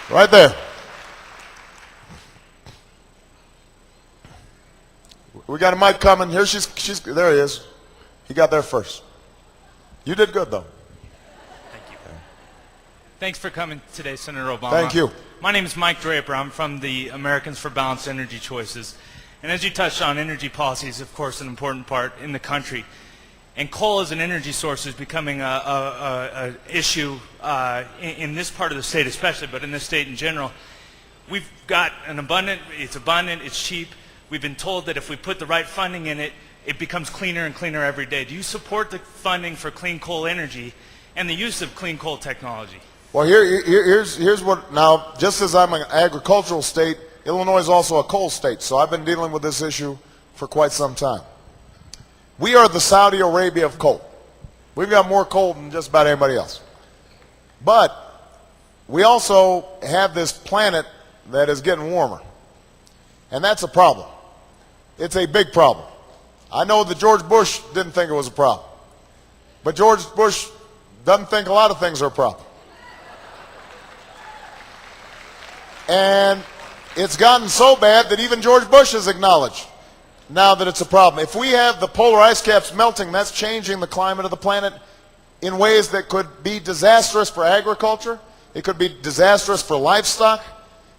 Right there. We got a mic coming. Here there he is. He got there first. You did good, though. Thank you. Thanks for coming today, Senator Obama. Thank you. My name is Mike Draper. I'm from the Americans for Balanced Energy Choices. And as you touched on, energy policy is, of course, an important part in the country. And coal as an energy source is becoming an issue in this part of the state especially, but in this state in general. We've got it's abundant, it's cheap. We've been told that if we put the right funding in it, it becomes cleaner and cleaner every day. Do you support the funding for clean coal energy and the use of clean coal technology? Well, here's what, now, just as I'm an agricultural state, Illinois is also a coal state, so I've been dealing with this issue for quite some time. We are the Saudi Arabia of coal. We've got more coal than just about anybody else. But we also have this planet that is getting warmer, and that's a problem. It's a big problem. I know that George Bush didn't think it was a problem, but George Bush doesn't think a lot of things are a problem. And it's gotten so bad that even George Bush has acknowledged now that it's a problem. If we have the polar ice caps melting, that's changing the climate of the planet in ways that could be disastrous for agriculture. It could be disastrous for livestock.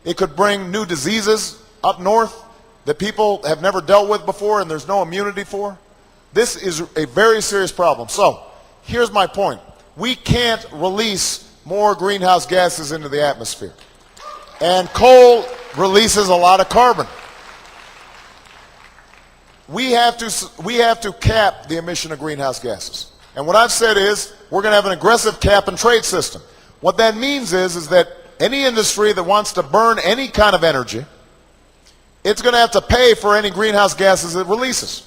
It could bring new diseases up north that people have never dealt with before and there's no immunity for. This is a very serious problem. So here's my point. We can't release more greenhouse gases into the atmosphere. And coal releases a lot of carbon. We have to cap the emission of greenhouse gases. And what I've said is we're going to have an aggressive cap and trade system. What that means is that any industry that wants to burn any kind of energy, it's going to have to pay for any greenhouse gases it releases.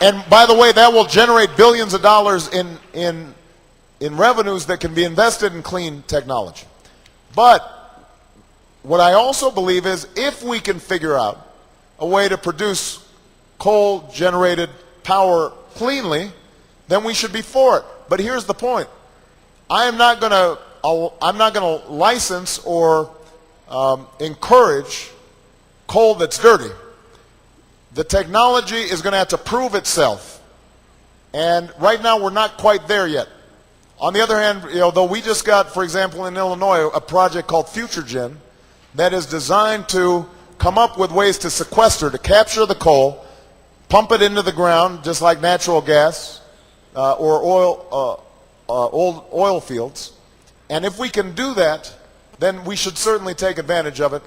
And by the way, that will generate billions of dollars in revenues that can be invested in clean technology. But what I also believe is if we can figure out a way to produce coal-generated power cleanly, then we should be for it. But here's the point. I'm not going to license or encourage coal that's dirty. The technology is going to have to prove itself. And right now we're not quite there yet. On the other hand, though we just got, for example, in Illinois, a project called FutureGen that is designed to come up with ways to sequester, to capture the coal, pump it into the ground, just like natural gas or old oil fields. And if we can do that, then we should certainly take advantage of it.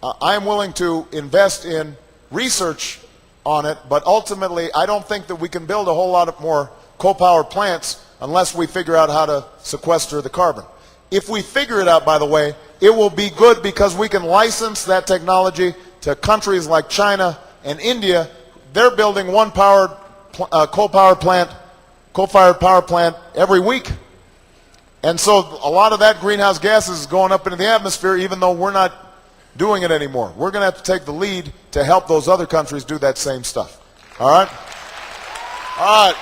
I am willing to invest in research on it, but ultimately I don't think that we can build a whole lot of more coal-powered plants unless we figure out how to sequester the carbon. If we figure it out, by the way, it will be good because we can license that technology to countries like China and India. They're building one coal-fired power plant every week. And so a lot of that greenhouse gases is going up into the atmosphere even though we're not doing it anymore. We're going to have to take the lead to help those other countries do that same stuff. All right? All right.